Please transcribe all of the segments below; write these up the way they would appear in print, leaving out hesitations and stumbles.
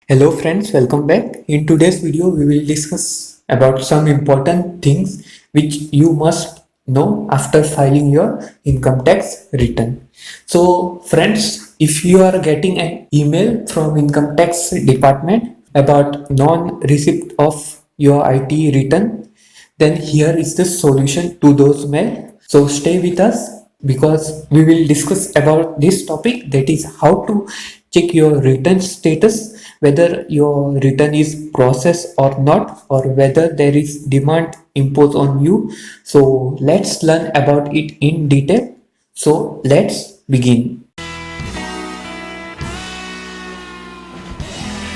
Hello friends, welcome back. In today's video, we will discuss about some important things which you must know after filing your income tax return. So friends, if you are getting an email from income tax department about non-receipt of your IT return, then here is the solution to those mail. So stay with us because we will discuss about this topic, that is how to check your return status, whether your return is processed or not, or whether there is demand imposed on you. So let's learn about it in detail. So let's begin.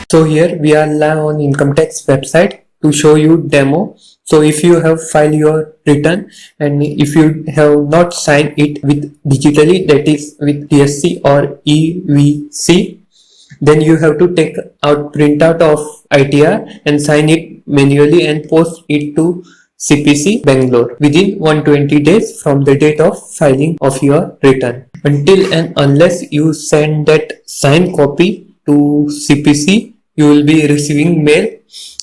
So here we are live on income tax website to show you demo. So if you have filed your return and if you have not signed it with digitally, that is with DSC or EVC, then you have to take out printout of ITR and sign it manually and post it to CPC Bangalore within 120 days from the date of filing of your return. Until and unless you send that signed copy to CPC, you will be receiving mail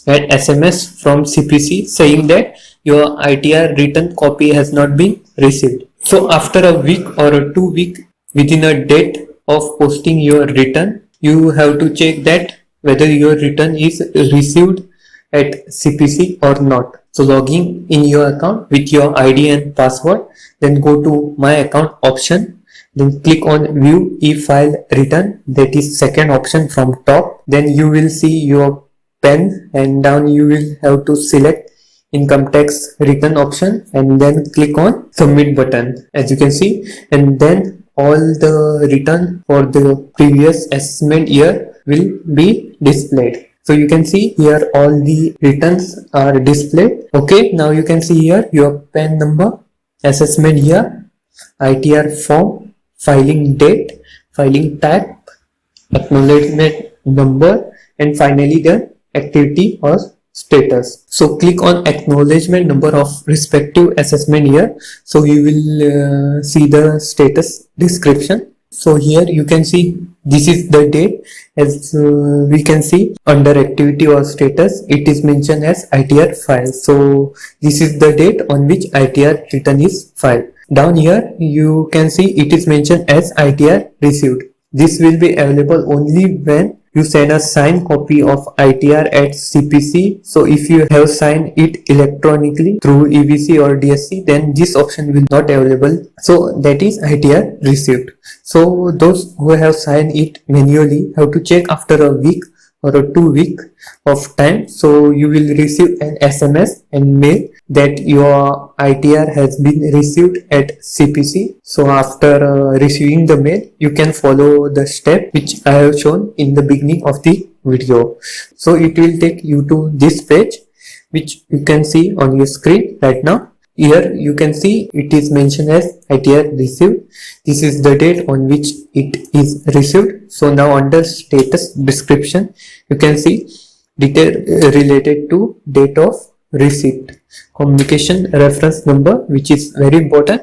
and SMS from CPC saying that your ITR return copy has not been received. So after a week or a 2 week within a date of posting your return, you have to check that whether your return is received at CPC or not. So logging in your account with your ID and password, then go to my account option, then click on view e-file return, that is second option from top. Then you will see your pen and down you will have to select income tax return option and then click on submit button, as you can see, and then all the return for the previous assessment year will be displayed. So you can see here all the returns are displayed. Okay, now you can see here your PAN number, assessment year, ITR form, filing date, filing type, acknowledgement number, and finally the activity or status. So click on acknowledgement number of respective assessment year. So you will see the status description. So here you can see this is the date, as we can see under activity or status it is mentioned as ITR file. So this is the date on which ITR return is filed. Down here you can see it is mentioned as ITR received. This will be available only when you send a signed copy of ITR at CPC. So if you have signed it electronically through EVC or DSC, then this option will not available. So that is ITR received. So those who have signed it manually have to check after a week or a 2 week of time. So you will receive an SMS and mail that your ITR has been received at CPC. So after receiving the mail, you can follow the step which I have shown in the beginning of the video. So it will take you to this page which you can see on your screen right now. Here you can see it is mentioned as ITR received. This is the date on which it is received. So now under status description, you can see detail related to date of receipt, communication reference number, which is very important,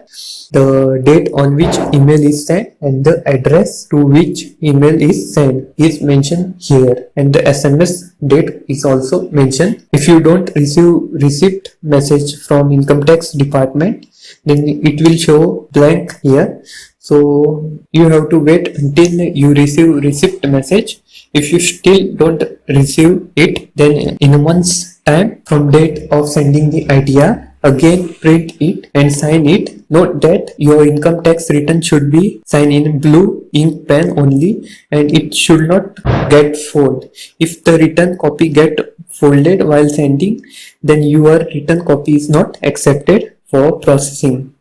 the date on which email is sent, and the address to which email is sent is mentioned here, and the SMS date is also mentioned. If you don't receive receipt message from income tax department, then it will show blank here. So you have to wait until you receive receipt message. If you still don't receive it, then in a month's time from date of sending the ITR, again print it and sign it. Note that your income tax return should be signed in blue ink pen only, and it should not get folded. If the return copy get folded while sending, then your return copy is not accepted for processing.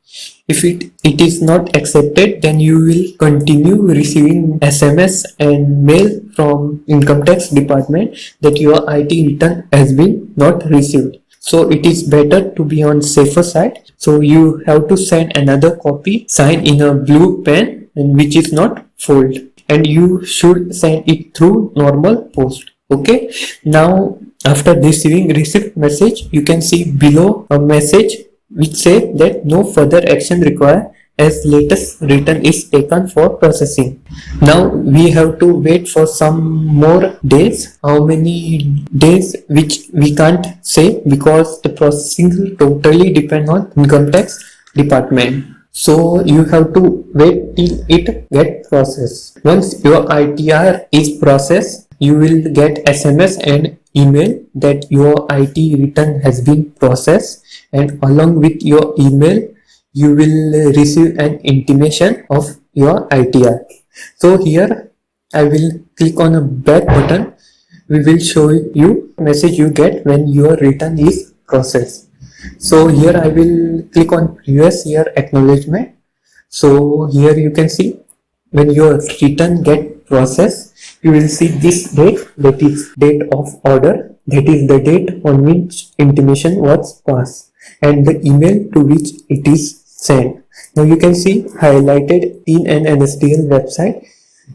If it is not accepted, then you will continue receiving SMS and mail from income tax department that your IT return has been not received. So it is better to be on safer side. So you have to send another copy signed in a blue pen and which is not folded, and you should send it through normal post. Okay, now after receiving receipt message, you can see below a message which say that no further action required as latest return is taken for processing. Now we have to wait for some more days. How many days, which we can't say because the processing will totally depend on income tax department. So you have to wait till it get processed. Once your ITR is processed, you will get SMS and email that your IT return has been processed, and along with your email you will receive an intimation of your ITR. So here I will click on a back button. We will show you message you get when your return is processed. So here I will click on previous year acknowledgement. So here you can see when your return get processed, you will see this date, that is date of order, that is the date on which intimation was passed, and the email to which it is sent. Now you can see highlighted in an NSDL website.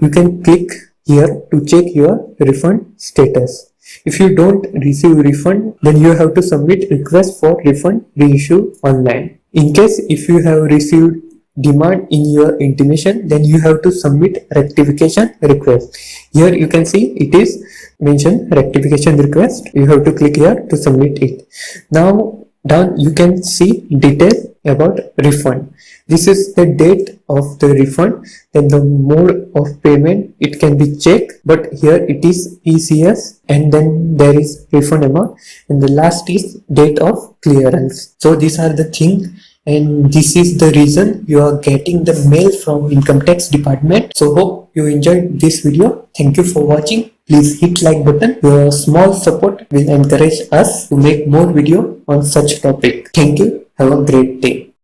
You can click here to check your refund status. If you don't receive refund, then you have to submit request for refund reissue online. In case if you have received demand in your intimation, then you have to submit rectification request. Here you can see it is mentioned rectification request. You have to click here to submit it. Now down you can see details about refund. This is the date of the refund, then the mode of payment, it can be checked, but here it is ECS, and then there is refund amount, and the last is date of clearance. So these are the things, and this is the reason you are getting the mail from income tax department. So hope you enjoyed this video. Thank you for watching. Please hit like button. Your small support will encourage us to make more video on such topic. Thank you. Have a great day.